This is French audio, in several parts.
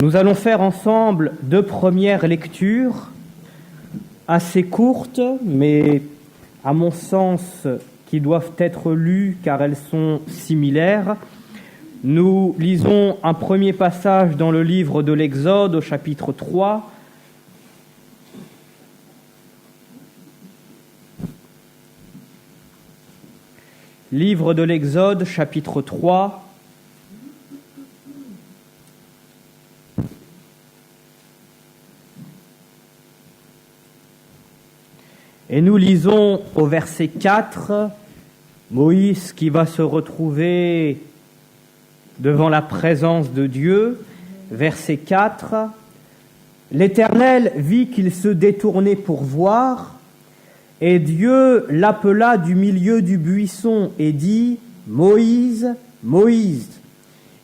Nous allons faire ensemble deux premières lectures assez courtes, mais à mon sens qui doivent être lues car elles sont similaires. Nous lisons un premier passage dans le livre de l'Exode au chapitre 3. Livre de l'Exode, chapitre 3. Et nous lisons au verset 4, Moïse qui va se retrouver devant la présence de Dieu. Verset 4, l'Éternel vit qu'il se détournait pour voir, et Dieu l'appela du milieu du buisson et dit, « Moïse, Moïse !»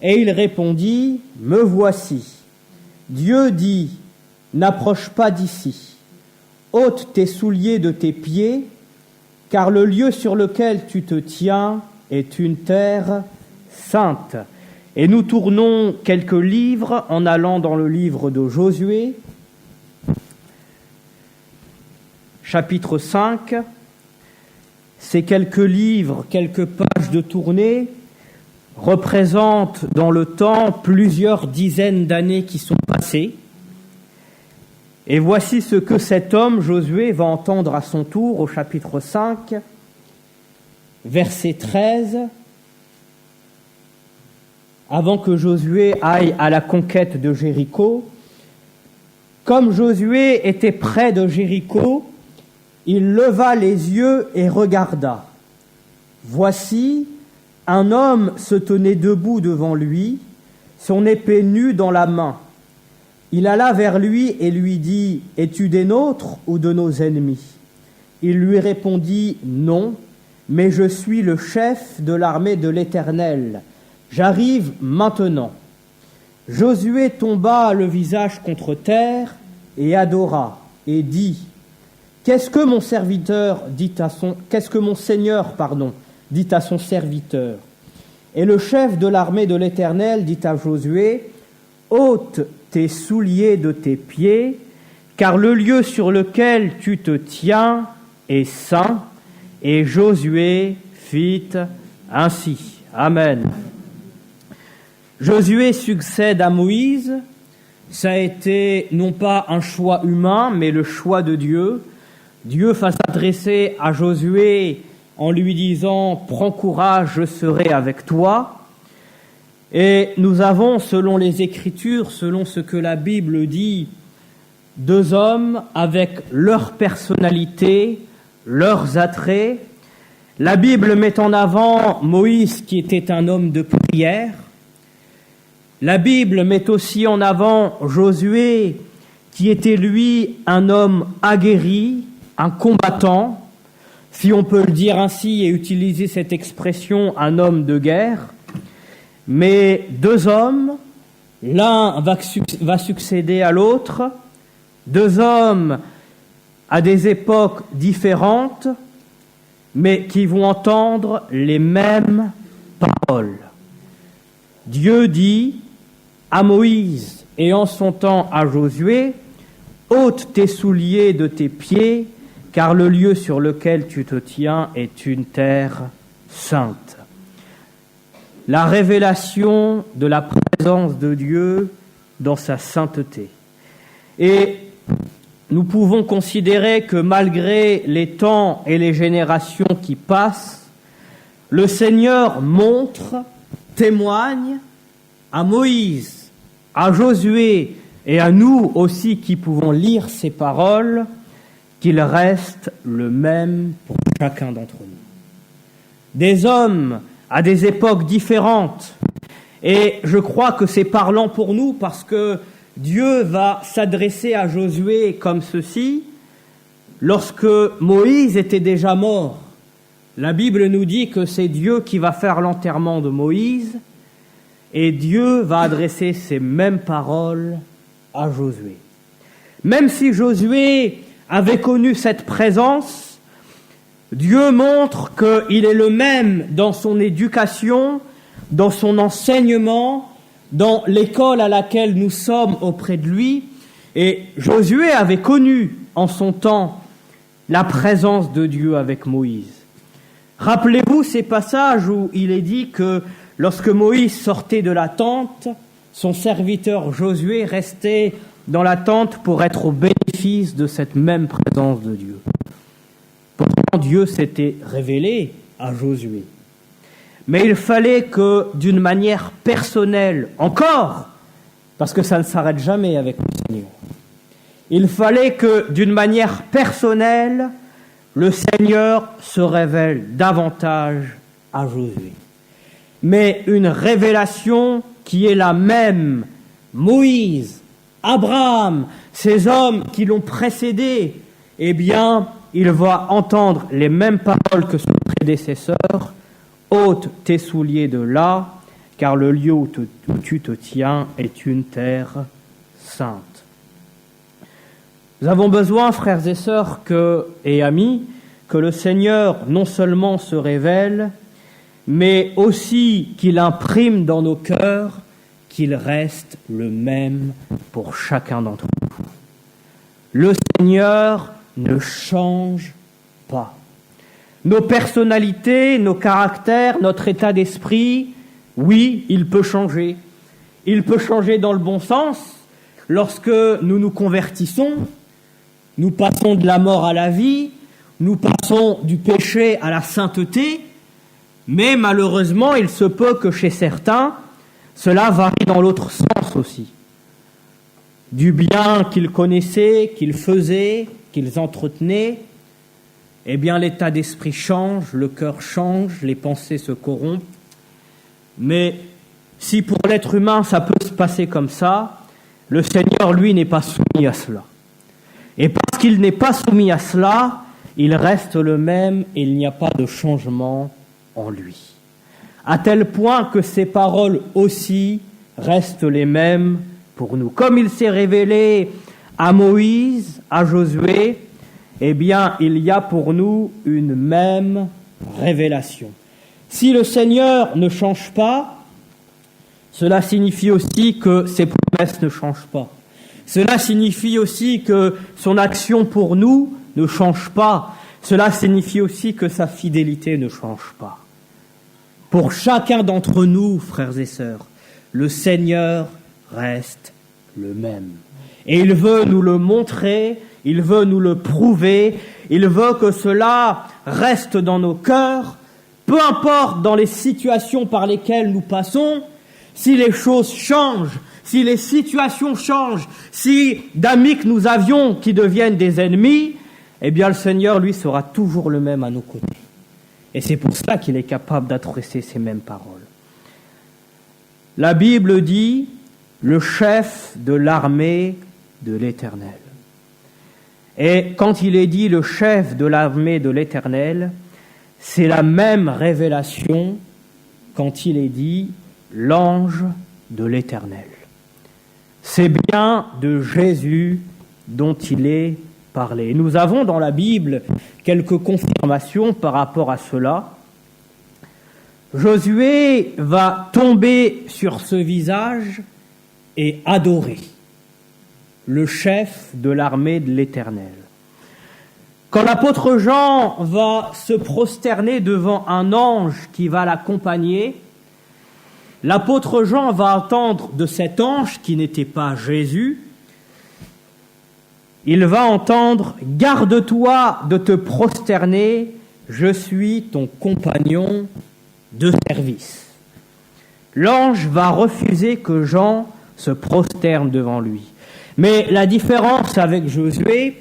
Et il répondit, « Me voici. » Dieu dit, « N'approche pas d'ici. Ôte tes souliers de tes pieds, car le lieu sur lequel tu te tiens est une terre sainte. » Et nous tournons quelques livres en allant dans le livre de Josué, chapitre 5. Ces quelques livres, quelques pages de tournée, représentent dans le temps plusieurs dizaines d'années qui sont passées. Et voici ce que cet homme, Josué, va entendre à son tour au chapitre 5, verset 13, avant que Josué aille à la conquête de Jéricho. Comme Josué était près de Jéricho, il leva les yeux et regarda. Voici, un homme se tenait debout devant lui, son épée nue dans la main. Il alla vers lui et lui dit, « Es-tu des nôtres ou de nos ennemis ?» Il lui répondit, « Non, mais je suis le chef de l'armée de l'Éternel. J'arrive maintenant. » Josué tomba le visage contre terre et adora et dit, « Qu'est-ce que mon Seigneur dit à son serviteur ?» Et le chef de l'armée de l'Éternel dit à Josué, « Ôte tes souliers de tes pieds, car le lieu sur lequel tu te tiens est saint. » Et Josué fit ainsi. Amen. Josué succède à Moïse. Ça a été non pas un choix humain, mais le choix de Dieu. Dieu va s'adresser à Josué en lui disant « Prends courage, je serai avec toi ». Et nous avons, selon les Écritures, selon ce que la Bible dit, deux hommes avec leur personnalité, leurs attraits. La Bible met en avant Moïse qui était un homme de prière. La Bible met aussi en avant Josué qui était lui un homme aguerri, un combattant, si on peut le dire ainsi et utiliser cette expression, un homme de guerre. Mais deux hommes, l'un va succéder à l'autre, deux hommes à des époques différentes, mais qui vont entendre les mêmes paroles. Dieu dit à Moïse et en son temps à Josué, « Ôte tes souliers de tes pieds, car le lieu sur lequel tu te tiens est une terre sainte. » La révélation de la présence de Dieu dans sa sainteté. Et nous pouvons considérer que malgré les temps et les générations qui passent, le Seigneur montre, témoigne à Moïse, à Josué et à nous aussi qui pouvons lire ces paroles, qu'il reste le même pour chacun d'entre nous. Des hommes à des époques différentes. Et je crois que c'est parlant pour nous parce que Dieu va s'adresser à Josué comme ceci. Lorsque Moïse était déjà mort, la Bible nous dit que c'est Dieu qui va faire l'enterrement de Moïse et Dieu va adresser ces mêmes paroles à Josué. Même si Josué avait connu cette présence, Dieu montre qu'il est le même dans son éducation, dans son enseignement, dans l'école à laquelle nous sommes auprès de lui, et Josué avait connu en son temps la présence de Dieu avec Moïse. Rappelez-vous ces passages où il est dit que lorsque Moïse sortait de la tente, son serviteur Josué restait dans la tente pour être au bénéfice de cette même présence de Dieu. Pourtant, Dieu s'était révélé à Josué. Mais il fallait que, d'une manière personnelle, encore, parce que ça ne s'arrête jamais avec le Seigneur, il fallait que, d'une manière personnelle, le Seigneur se révèle davantage à Josué. Mais une révélation qui est la même, Moïse, Abraham, ces hommes qui l'ont précédé, eh bien, il va entendre les mêmes paroles que son prédécesseur. Ôte tes souliers de là, car le lieu où tu te tiens est une terre sainte. Nous avons besoin, frères et sœurs et amis, que le Seigneur non seulement se révèle, mais aussi qu'il imprime dans nos cœurs qu'il reste le même pour chacun d'entre nous. Le Seigneur ne change pas. Nos personnalités, nos caractères, notre état d'esprit, oui, il peut changer. Il peut changer dans le bon sens. Lorsque nous nous convertissons, nous passons de la mort à la vie, nous passons du péché à la sainteté, mais malheureusement, il se peut que chez certains, cela varie dans l'autre sens aussi. Du bien qu'ils connaissaient, qu'ils faisaient, qu'ils entretenaient, eh bien l'état d'esprit change, le cœur change, les pensées se corrompent. Mais si pour l'être humain ça peut se passer comme ça, le Seigneur, lui, n'est pas soumis à cela. Et parce qu'il n'est pas soumis à cela, il reste le même et il n'y a pas de changement en lui. À tel point que ses paroles aussi restent les mêmes pour nous. Comme il s'est révélé à Moïse, à Josué, eh bien, il y a pour nous une même révélation. Si le Seigneur ne change pas, cela signifie aussi que ses promesses ne changent pas. Cela signifie aussi que son action pour nous ne change pas. Cela signifie aussi que sa fidélité ne change pas. Pour chacun d'entre nous, frères et sœurs, le Seigneur reste le même. Et il veut nous le montrer, il veut nous le prouver, il veut que cela reste dans nos cœurs, peu importe dans les situations par lesquelles nous passons, si les choses changent, si les situations changent, si d'amis que nous avions qui deviennent des ennemis, eh bien le Seigneur, lui, sera toujours le même à nos côtés. Et c'est pour cela qu'il est capable d'adresser ces mêmes paroles. La Bible dit « le chef de l'armée de l'Éternel ». Et quand il est dit « le chef de l'armée de l'Éternel », c'est la même révélation quand il est dit « l'ange de l'Éternel ». C'est bien de Jésus dont il est parlé. Nous avons dans la Bible quelques confirmations par rapport à cela. Josué va tomber sur ce visage et adorer le chef de l'armée de l'Éternel. Quand l'apôtre Jean va se prosterner devant un ange qui va l'accompagner, l'apôtre Jean va entendre de cet ange, qui n'était pas Jésus, il va entendre « Garde-toi de te prosterner, je suis ton compagnon de service ». L'ange va refuser que Jean se prosterne devant lui. Mais la différence avec Josué,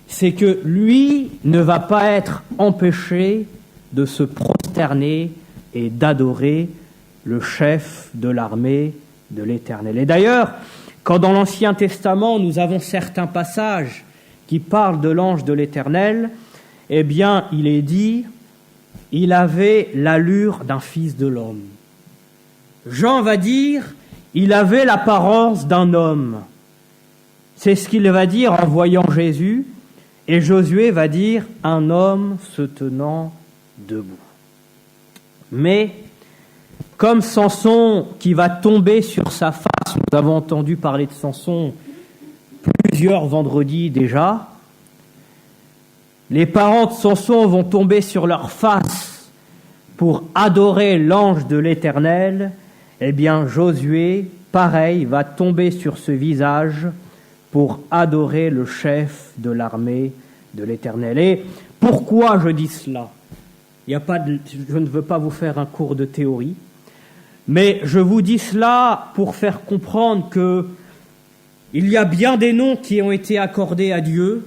c'est que lui ne va pas être empêché de se prosterner et d'adorer le chef de l'armée de l'Éternel. Et d'ailleurs, quand dans l'Ancien Testament, nous avons certains passages qui parlent de l'ange de l'Éternel, eh bien, il est dit, il avait l'allure d'un fils de l'homme. Jean va dire, il avait l'apparence d'un homme. C'est ce qu'il va dire en voyant Jésus, et Josué va dire, un homme se tenant debout. Mais, comme Samson qui va tomber sur sa face. Nous avons entendu parler de Samson plusieurs vendredis déjà. Les parents de Samson vont tomber sur leur face pour adorer l'ange de l'Éternel. Eh bien, Josué, pareil, va tomber sur ce visage pour adorer le chef de l'armée de l'Éternel. Et pourquoi je dis cela ? Je ne veux pas vous faire un cours de théorie, mais je vous dis cela pour faire comprendre que il y a bien des noms qui ont été accordés à Dieu,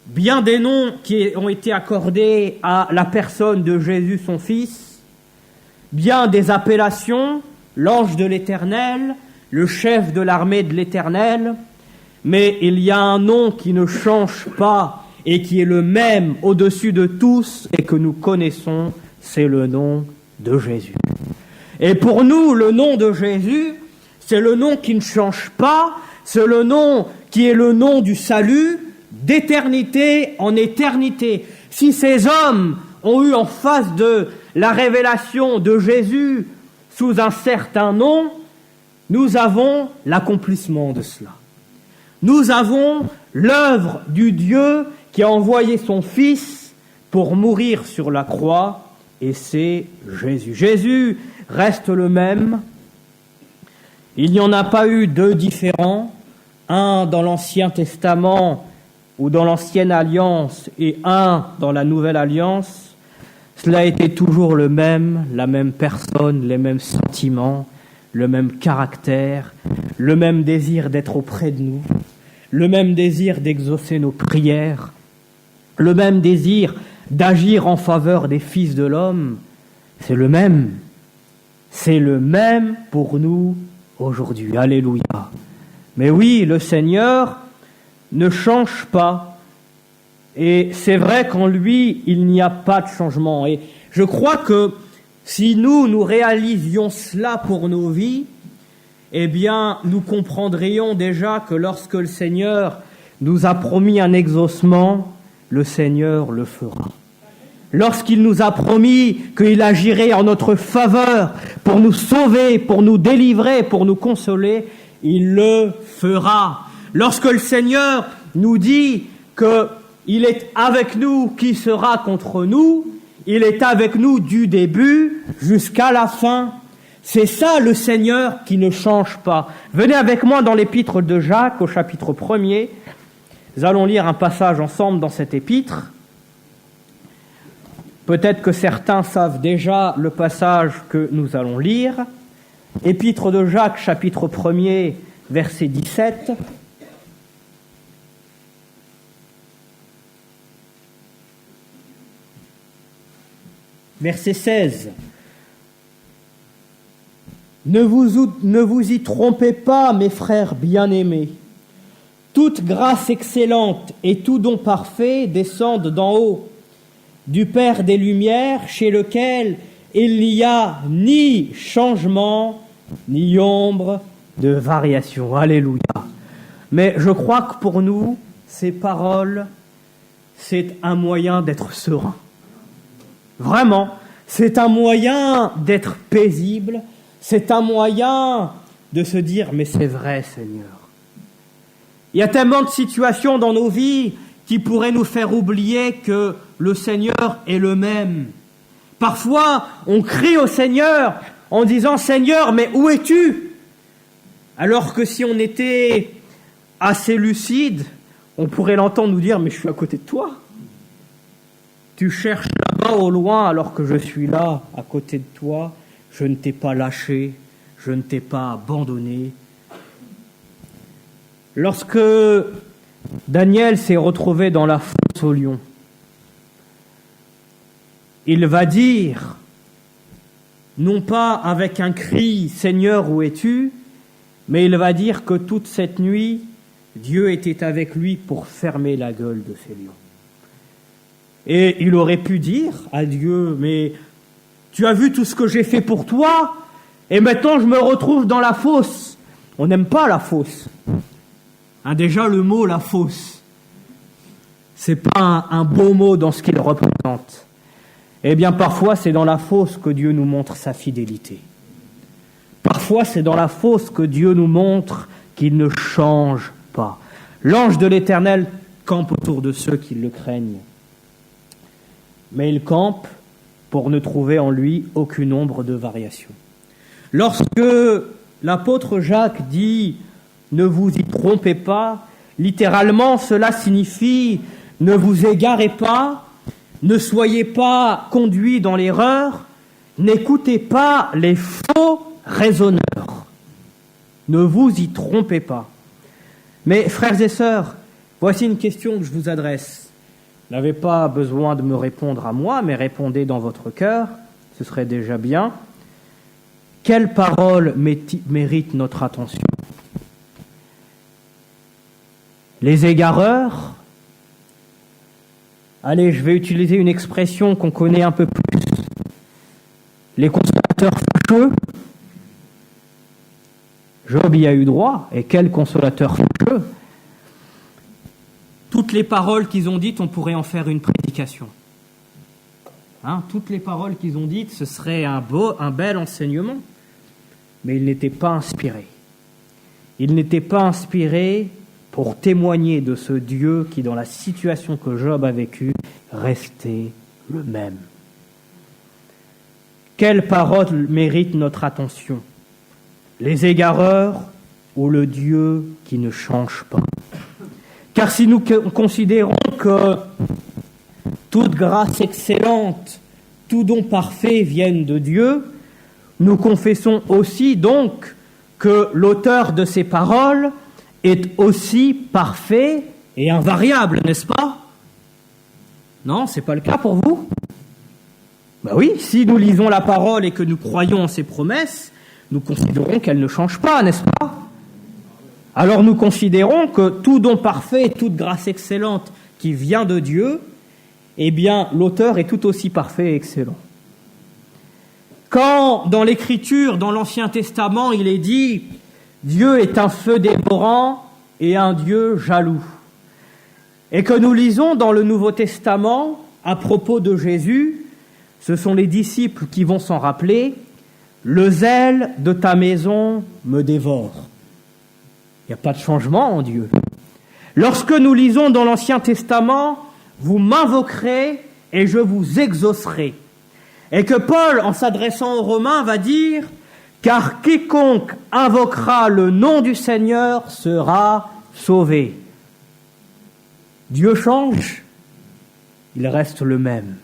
bien des noms qui ont été accordés à la personne de Jésus, son Fils, bien des appellations, l'ange de l'Éternel, le chef de l'armée de l'Éternel, mais il y a un nom qui ne change pas et qui est le même au-dessus de tous et que nous connaissons, c'est le nom de Jésus. Et pour nous, le nom de Jésus, c'est le nom qui ne change pas, c'est le nom qui est le nom du salut, d'éternité en éternité. Si ces hommes ont eu en face de la révélation de Jésus sous un certain nom, nous avons l'accomplissement de cela. Nous avons l'œuvre du Dieu qui a envoyé son Fils pour mourir sur la croix, et c'est Jésus. Jésus reste le même. Il n'y en a pas eu deux différents, un dans l'Ancien Testament ou dans l'Ancienne Alliance et un dans la Nouvelle Alliance. Cela a été toujours le même, la même personne, les mêmes sentiments, le même caractère, le même désir d'être auprès de nous, le même désir d'exaucer nos prières, le même désir d'agir en faveur des fils de l'homme. C'est le même. C'est le même pour nous aujourd'hui. Alléluia. Mais oui, le Seigneur ne change pas. Et c'est vrai qu'en lui, il n'y a pas de changement. Et je crois que si nous réalisions cela pour nos vies, eh bien, nous comprendrions déjà que lorsque le Seigneur nous a promis un exaucement, le Seigneur le fera. Lorsqu'il nous a promis qu'il agirait en notre faveur pour nous sauver, pour nous délivrer, pour nous consoler, il le fera. Lorsque le Seigneur nous dit qu'il est avec nous, qui sera contre nous, il est avec nous du début jusqu'à la fin. C'est ça le Seigneur qui ne change pas. Venez avec moi dans l'épître de Jacques au chapitre 1er. Nous allons lire un passage ensemble dans cet épître. Peut-être que certains savent déjà le passage que nous allons lire. Épître de Jacques, chapitre 1er, verset 17. Verset 16. Ne vous y trompez pas, mes frères bien-aimés. Toute grâce excellente et tout don parfait descendent d'en haut, du Père des Lumières, chez lequel il n'y a ni changement, ni ombre de variation. Alléluia. Mais je crois que pour nous, ces paroles, c'est un moyen d'être serein. Vraiment, c'est un moyen d'être paisible, c'est un moyen de se dire « mais c'est vrai, Seigneur ». Il y a tellement de situations dans nos vies qui pourraient nous faire oublier que le Seigneur est le même. Parfois, on crie au Seigneur en disant « Seigneur, mais où es-tu » Alors que si on était assez lucide, on pourrait l'entendre nous dire « mais je suis à côté de toi ». Tu cherches là-bas au loin alors que je suis là, à côté de toi. Je ne t'ai pas lâché, je ne t'ai pas abandonné. Lorsque Daniel s'est retrouvé dans la fosse au lion, il va dire, non pas avec un cri « Seigneur, où es-tu ?» mais il va dire que toute cette nuit, Dieu était avec lui pour fermer la gueule de ces lions. Et il aurait pu dire à Dieu, mais tu as vu tout ce que j'ai fait pour toi, et maintenant je me retrouve dans la fosse. On n'aime pas la fosse. Déjà le mot la fosse, c'est pas un beau mot dans ce qu'il représente. Eh bien parfois c'est dans la fosse que Dieu nous montre sa fidélité. Parfois, c'est dans la fausse que Dieu nous montre qu'il ne change pas. L'ange de l'Éternel campe autour de ceux qui le craignent. Mais il campe pour ne trouver en lui aucune ombre de variation. Lorsque l'apôtre Jacques dit « ne vous y trompez pas », littéralement cela signifie « ne vous égarez pas, ne soyez pas conduits dans l'erreur, n'écoutez pas les faux raisonneurs. Ne vous y trompez pas ». Mais frères et sœurs, voici une question que je vous adresse. Vous n'avez pas besoin de me répondre à moi, mais répondez dans votre cœur, ce serait déjà bien. Quelle parole mérite notre attention? Les égareurs? Allez, je vais utiliser une expression qu'on connaît un peu plus. Les consolateurs fâcheux? Job y a eu droit, et quel consolateur fâcheux! Toutes les paroles qu'ils ont dites, on pourrait en faire une prédication. Toutes les paroles qu'ils ont dites, ce serait un bel enseignement. Mais ils n'étaient pas inspirés. Ils n'étaient pas inspirés pour témoigner de ce Dieu qui, dans la situation que Job a vécue, restait le même. Quelle parole mérite notre attention? Les égareurs ou le Dieu qui ne change pas? Car si nous considérons que toute grâce excellente, tout don parfait viennent de Dieu, nous confessons aussi donc que l'auteur de ces paroles est aussi parfait et invariable, n'est-ce pas? Non, c'est pas le cas pour vous? Ben oui, si nous lisons la parole et que nous croyons en ses promesses, nous considérons qu'elle ne change pas, n'est-ce pas? Alors nous considérons que tout don parfait et toute grâce excellente qui vient de Dieu, eh bien l'auteur est tout aussi parfait et excellent. Quand dans l'Écriture, dans l'Ancien Testament, il est dit « Dieu est un feu dévorant et un Dieu jaloux », et que nous lisons dans le Nouveau Testament, à propos de Jésus, ce sont les disciples qui vont s'en rappeler, « Le zèle de ta maison me dévore ». Il n'y a pas de changement en Dieu. Lorsque nous lisons dans l'Ancien Testament, vous m'invoquerez et je vous exaucerai. Et que Paul, en s'adressant aux Romains, va dire « Car quiconque invoquera le nom du Seigneur sera sauvé ». Dieu change, il reste le même.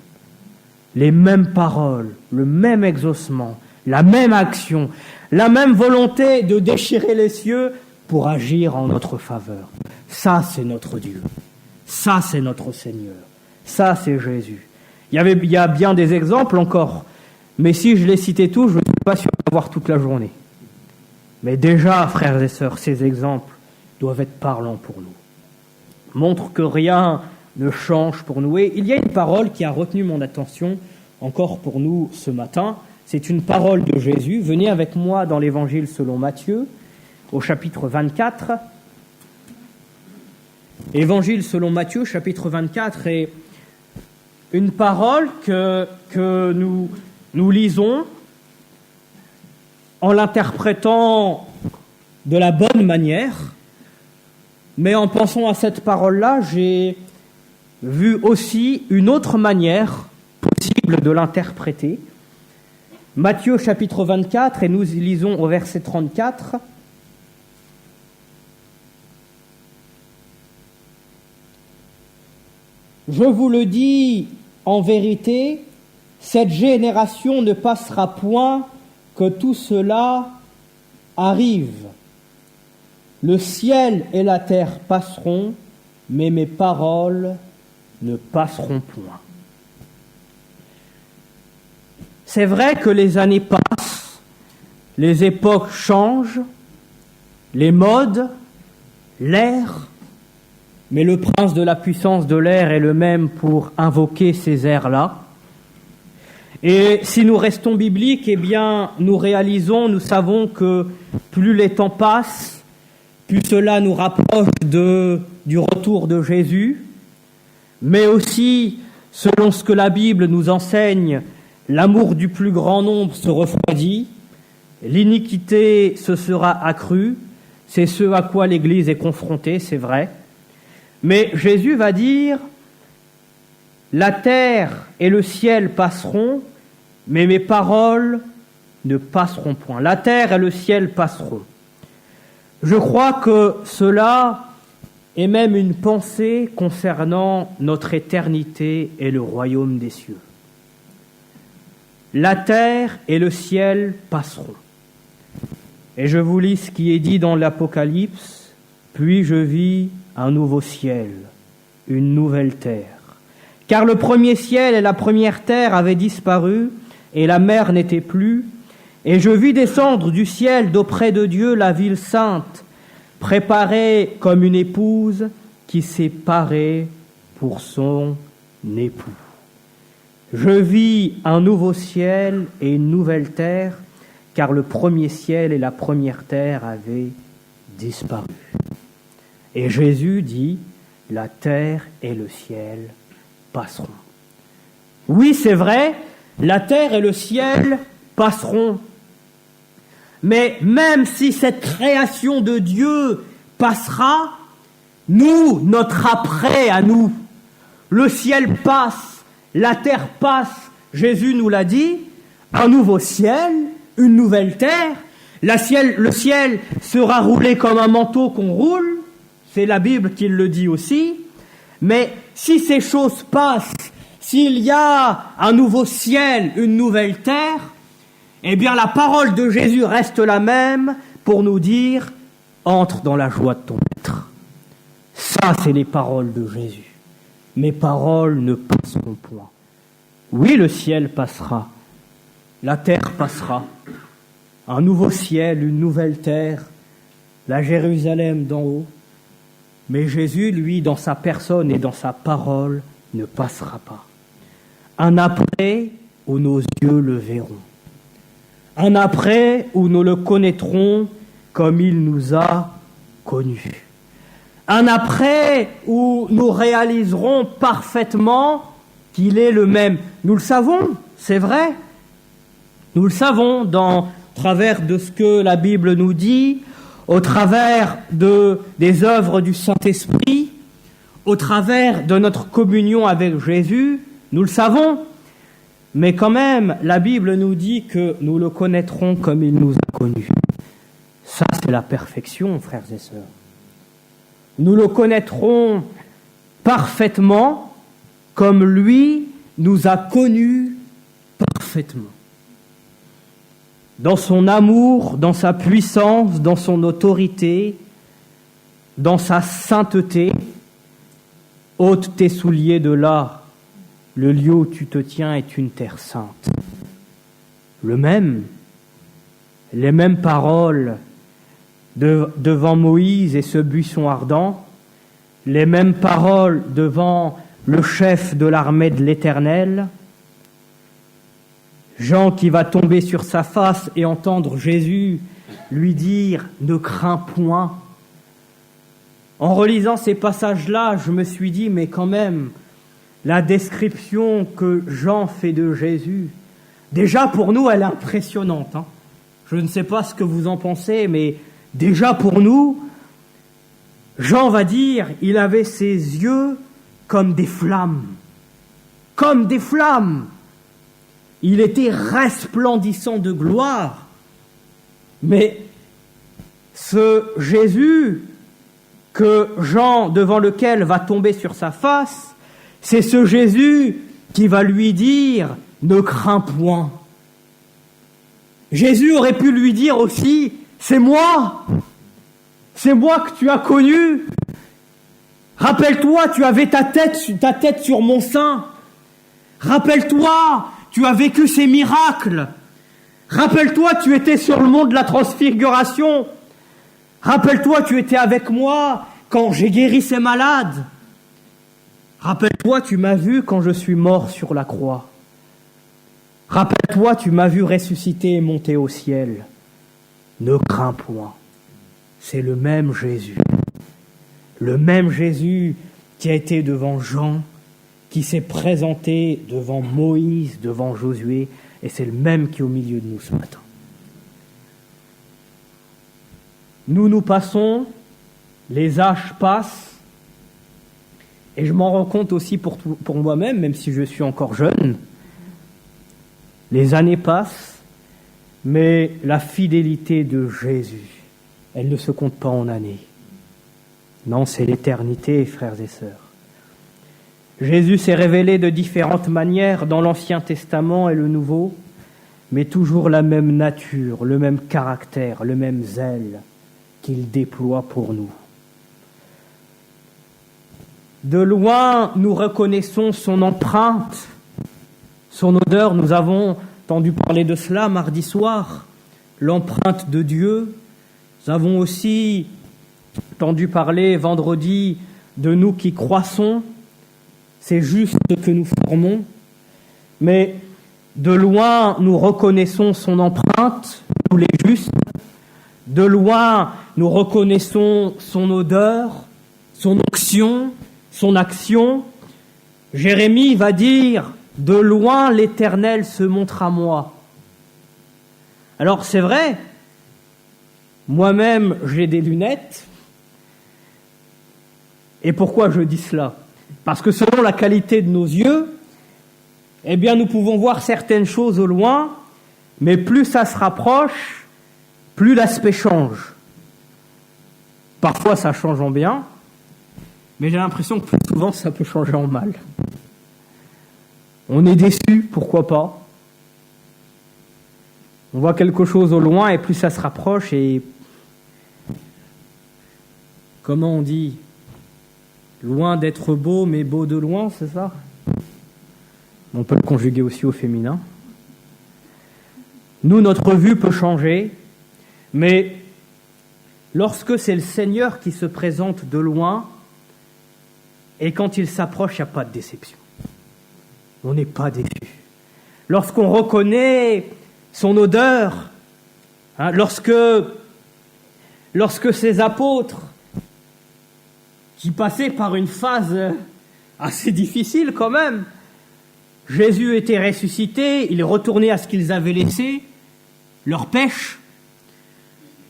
Les mêmes paroles, le même exaucement, la même action, la même volonté de déchirer les cieux pour agir en notre faveur. Ça, c'est notre Dieu. Ça, c'est notre Seigneur. Ça, c'est Jésus. Il y a bien des exemples encore, mais si je les citais tous, je ne suis pas sûr d'avoir toute la journée. Mais déjà, frères et sœurs, ces exemples doivent être parlants pour nous. Montrent que rien ne change pour nous. Et il y a une parole qui a retenu mon attention encore pour nous ce matin. C'est une parole de Jésus. Venez avec moi dans l'Évangile selon Matthieu, au chapitre 24. Évangile selon Matthieu, chapitre 24, est une parole que nous lisons en l'interprétant de la bonne manière, mais en pensant à cette parole-là, j'ai vu aussi une autre manière possible de l'interpréter. Matthieu, chapitre 24, et nous lisons au verset 34. Je vous le dis en vérité, cette génération ne passera point que tout cela arrive. Le ciel et la terre passeront, mais mes paroles ne passeront point. C'est vrai que les années passent, les époques changent, les modes, l'air, mais le prince de la puissance de l'air est le même pour invoquer ces airs-là. Et si nous restons bibliques, eh bien, nous savons que plus les temps passent, plus cela nous rapproche du retour de Jésus, mais aussi, selon ce que la Bible nous enseigne, l'amour du plus grand nombre se refroidit, l'iniquité se sera accrue, c'est ce à quoi l'Église est confrontée, c'est vrai. Mais Jésus va dire, la terre et le ciel passeront, mais mes paroles ne passeront point. La terre et le ciel passeront. Je crois que cela est même une pensée concernant notre éternité et le royaume des cieux. La terre et le ciel passeront. Et je vous lis ce qui est dit dans l'Apocalypse. Puis je vis un nouveau ciel, une nouvelle terre. Car le premier ciel et la première terre avaient disparu, et la mer n'était plus. Et je vis descendre du ciel d'auprès de Dieu la ville sainte, préparée comme une épouse qui s'est parée pour son époux. Je vis un nouveau ciel et une nouvelle terre, car le premier ciel et la première terre avaient disparu. Et Jésus dit, la terre et le ciel passeront. Oui, c'est vrai, la terre et le ciel passeront. Mais même si cette création de Dieu passera, nous, notre après à nous, le ciel passe, la terre passe, Jésus nous l'a dit, un nouveau ciel, une nouvelle terre, le ciel sera roulé comme un manteau qu'on roule, c'est la Bible qui le dit aussi, mais si ces choses passent, s'il y a un nouveau ciel, une nouvelle terre, eh bien la parole de Jésus reste la même pour nous dire « Entre dans la joie de ton maître ». Ça, c'est les paroles de Jésus. Mes paroles ne passeront point. Oui, le ciel passera, la terre passera, un nouveau ciel, une nouvelle terre, la Jérusalem d'en haut. Mais Jésus, lui, dans sa personne et dans sa parole, ne passera pas. Un après où nos yeux le verront. Un après où nous le connaîtrons comme il nous a connus. Un après où nous réaliserons parfaitement qu'il est le même. Nous le savons, c'est vrai. Nous le savons dans travers de ce que la Bible nous dit, au travers des œuvres du Saint-Esprit, au travers de notre communion avec Jésus, nous le savons. Mais quand même, la Bible nous dit que nous le connaîtrons comme il nous a connus. Ça, c'est la perfection, frères et sœurs. Nous le connaîtrons parfaitement comme lui nous a connus parfaitement. Dans son amour, dans sa puissance, dans son autorité, dans sa sainteté, ôte tes souliers de là, le lieu où tu te tiens est une terre sainte. Les mêmes paroles devant Moïse et ce buisson ardent, les mêmes paroles devant le chef de l'armée de l'Éternel, Jean qui va tomber sur sa face et entendre Jésus lui dire « Ne crains point ». En relisant ces passages-là, je me suis dit « Mais quand même, la description que Jean fait de Jésus, déjà pour nous, elle est impressionnante. Hein. Je ne sais pas ce que vous en pensez, mais déjà pour nous, Jean va dire « Il avait ses yeux comme des flammes. » Comme des flammes. Il était resplendissant de gloire. Mais ce Jésus que Jean, devant lequel va tomber sur sa face, c'est ce Jésus qui va lui dire « Ne crains point ». Jésus aurait pu lui dire aussi « C'est moi que tu as connu. Rappelle-toi, tu avais ta tête sur mon sein. Rappelle-toi, tu as vécu ces miracles. Rappelle-toi, tu étais sur le mont de la transfiguration. Rappelle-toi, tu étais avec moi quand j'ai guéri ces malades. Rappelle-toi, tu m'as vu quand je suis mort sur la croix. Rappelle-toi, tu m'as vu ressusciter et monter au ciel. Ne crains point. C'est le même Jésus. Le même Jésus qui a été devant Jean, qui s'est présenté devant Moïse, devant Josué, et c'est le même qui est au milieu de nous ce matin. nous passons, les âges passent, et je m'en rends compte aussi pour moi-même, même si je suis encore jeune. Les années passent, mais la fidélité de Jésus, elle ne se compte pas en années. Non, c'est l'éternité, frères et sœurs. Jésus s'est révélé de différentes manières dans l'Ancien Testament et le Nouveau, mais toujours la même nature, le même caractère, le même zèle qu'il déploie pour nous. De loin, nous reconnaissons son empreinte, son odeur. Nous avons entendu parler de cela mardi soir, l'empreinte de Dieu. Nous avons aussi entendu parler vendredi de nous qui croissons. C'est juste que nous formons. Mais de loin, nous reconnaissons son empreinte, nous les justes. De loin, nous reconnaissons son odeur, son onction, son action. Jérémie va dire « De loin, l'Éternel se montre à moi ». Alors c'est vrai, moi-même j'ai des lunettes. Et pourquoi je dis cela ? Parce que selon la qualité de nos yeux, eh bien nous pouvons voir certaines choses au loin, mais plus ça se rapproche, plus l'aspect change. Parfois ça change en bien, mais j'ai l'impression que plus souvent ça peut changer en mal. On est déçu, pourquoi pas ? On voit quelque chose au loin et plus ça se rapproche et... Comment on dit ? Loin d'être beau, mais beau de loin, c'est ça ? On peut le conjuguer aussi au féminin. Nous, notre vue peut changer, mais lorsque c'est le Seigneur qui se présente de loin, et quand il s'approche, il n'y a pas de déception. On n'est pas déçu. Lorsqu'on reconnaît son odeur, lorsque ces apôtres, qui passaient par une phase assez difficile quand même, Jésus était ressuscité, il est retourné à ce qu'ils avaient laissé, leur pêche,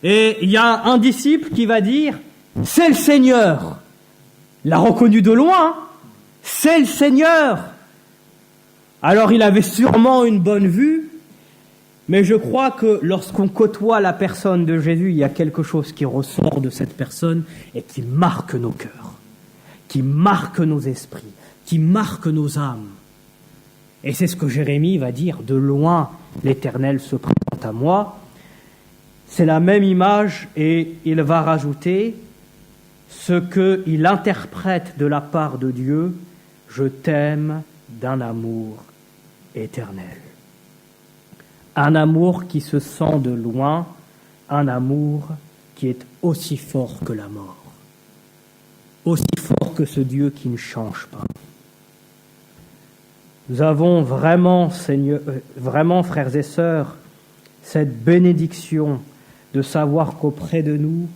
et il y a un disciple qui va dire « C'est le Seigneur !» Il l'a reconnu de loin, « C'est le Seigneur !» Alors il avait sûrement une bonne vue, mais je crois que lorsqu'on côtoie la personne de Jésus, il y a quelque chose qui ressort de cette personne et qui marque nos cœurs, qui marque nos esprits, qui marque nos âmes. Et c'est ce que Jérémie va dire, de loin l'Éternel se présente à moi. C'est la même image et il va rajouter ce qu'il interprète de la part de Dieu, je t'aime d'un amour éternel. Un amour qui se sent de loin, un amour qui est aussi fort que la mort, aussi fort que ce Dieu qui ne change pas. Nous avons vraiment, Seigneur, vraiment, frères et sœurs, cette bénédiction de savoir qu'auprès de nous,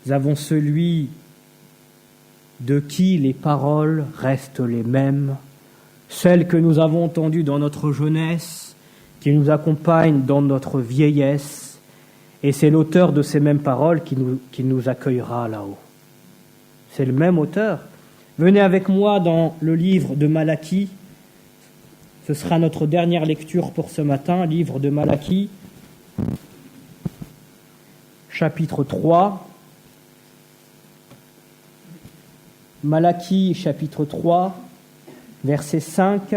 nous avons celui de qui les paroles restent les mêmes, celles que nous avons entendues dans notre jeunesse, qui nous accompagne dans notre vieillesse, et c'est l'auteur de ces mêmes paroles qui nous accueillera là-haut. C'est le même auteur. Venez avec moi dans le livre de Malachie. Ce sera notre dernière lecture pour ce matin, livre de Malachie, chapitre 3. Malachie, chapitre 3, verset 5.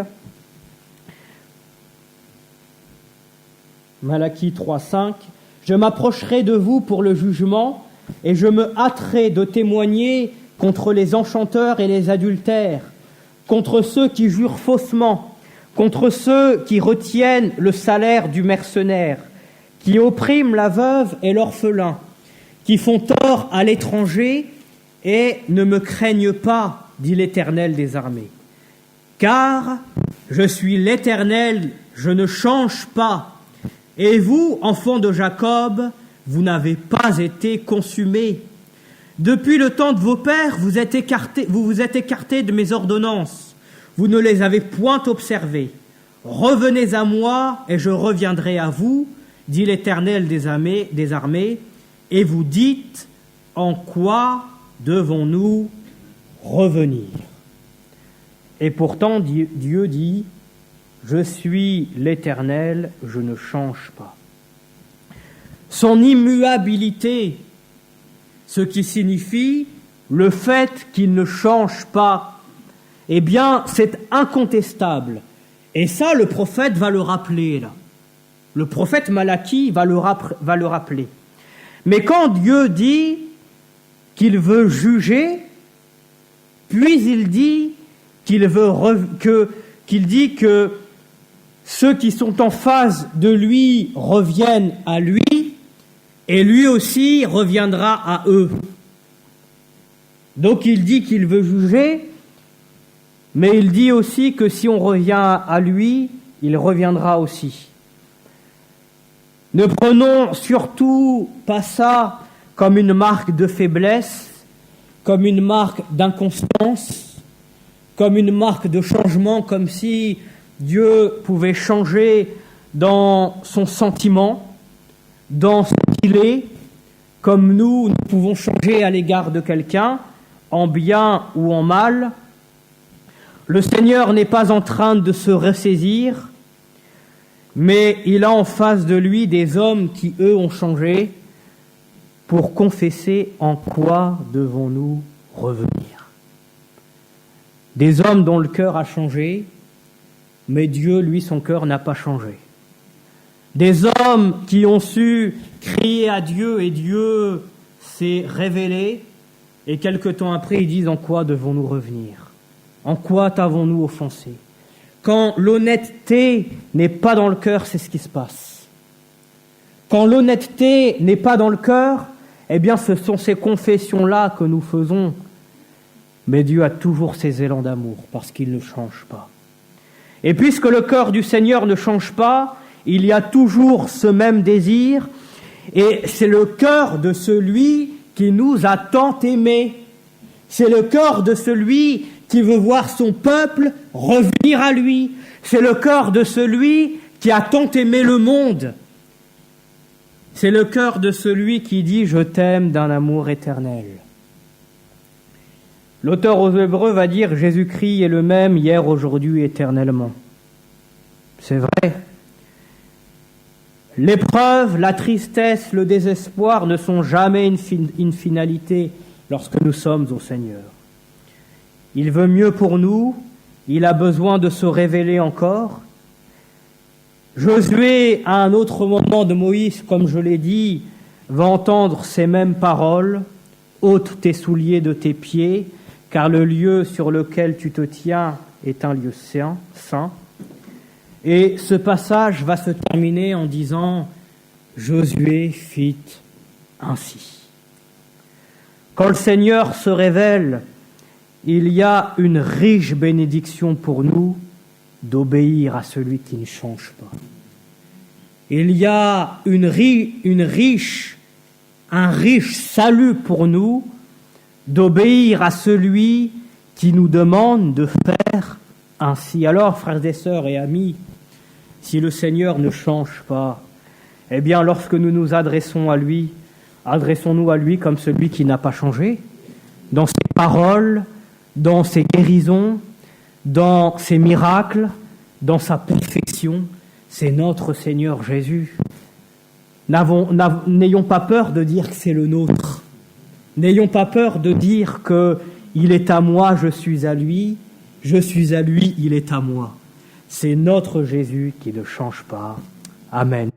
Malachie 3, 5. « Je m'approcherai de vous pour le jugement, et je me hâterai de témoigner contre les enchanteurs et les adultères, contre ceux qui jurent faussement, contre ceux qui retiennent le salaire du mercenaire, qui oppriment la veuve et l'orphelin, qui font tort à l'étranger et ne me craignent pas, dit l'Éternel des armées. Car je suis l'Éternel, je ne change pas. Et vous, enfants de Jacob, vous n'avez pas été consumés. Depuis le temps de vos pères, vous vous êtes écartés de mes ordonnances. Vous ne les avez point observées. Revenez à moi, et je reviendrai à vous, dit l'Éternel des armées, et vous dites, en quoi devons-nous revenir ? Et pourtant, Dieu dit, je suis l'Éternel, je ne change pas. Son immuabilité, ce qui signifie le fait qu'il ne change pas, eh bien, c'est incontestable. Et ça, le prophète va le rappeler, là. Le prophète Malachie va le rappeler. Mais quand Dieu dit qu'il veut juger, puis il dit qu'il dit que ceux qui sont en face de lui reviennent à lui, et lui aussi reviendra à eux. Donc il dit qu'il veut juger, mais il dit aussi que si on revient à lui, il reviendra aussi. Ne prenons surtout pas ça comme une marque de faiblesse, comme une marque d'inconstance, comme une marque de changement, comme si Dieu pouvait changer dans son sentiment, dans ce qu'il est, comme nous pouvons changer à l'égard de quelqu'un, en bien ou en mal. Le Seigneur n'est pas en train de se ressaisir, mais il a en face de lui des hommes qui, eux, ont changé pour confesser en quoi devons-nous revenir. Des hommes dont le cœur a changé, mais Dieu, lui, son cœur n'a pas changé. Des hommes qui ont su crier à Dieu et Dieu s'est révélé, et quelque temps après, ils disent en quoi devons-nous revenir ? En quoi t'avons-nous offensé ? Quand l'honnêteté n'est pas dans le cœur, c'est ce qui se passe. Quand l'honnêteté n'est pas dans le cœur, eh bien ce sont ces confessions-là que nous faisons. Mais Dieu a toujours ses élans d'amour, parce qu'il ne change pas. Et puisque le cœur du Seigneur ne change pas, il y a toujours ce même désir, et c'est le cœur de celui qui nous a tant aimés. C'est le cœur de celui qui veut voir son peuple revenir à lui. C'est le cœur de celui qui a tant aimé le monde. C'est le cœur de celui qui dit « Je t'aime d'un amour éternel ». L'auteur aux Hébreux va dire « Jésus-Christ est le même hier, aujourd'hui, éternellement ». C'est vrai. L'épreuve, la tristesse, le désespoir ne sont jamais une finalité lorsque nous sommes au Seigneur. Il veut mieux pour nous, il a besoin de se révéler encore. Josué, à un autre moment de Moïse, comme je l'ai dit, va entendre ces mêmes paroles. « Ôte tes souliers de tes pieds, car le lieu sur lequel tu te tiens est un lieu saint. » Et ce passage va se terminer en disant « Josué fit ainsi ». Quand le Seigneur se révèle, il y a une riche bénédiction pour nous d'obéir à celui qui ne change pas. Il y a un riche salut pour nous d'obéir à celui qui nous demande de faire ainsi. Alors, frères et sœurs et amis, si le Seigneur ne change pas, eh bien, lorsque nous nous adressons à lui, adressons-nous à lui comme celui qui n'a pas changé, dans ses paroles, dans ses guérisons, dans ses miracles, dans sa perfection. C'est notre Seigneur Jésus. N'ayons pas peur de dire que c'est le nôtre. N'ayons pas peur de dire que il est à moi, je suis à lui, je suis à lui, il est à moi. C'est notre Jésus qui ne change pas. Amen.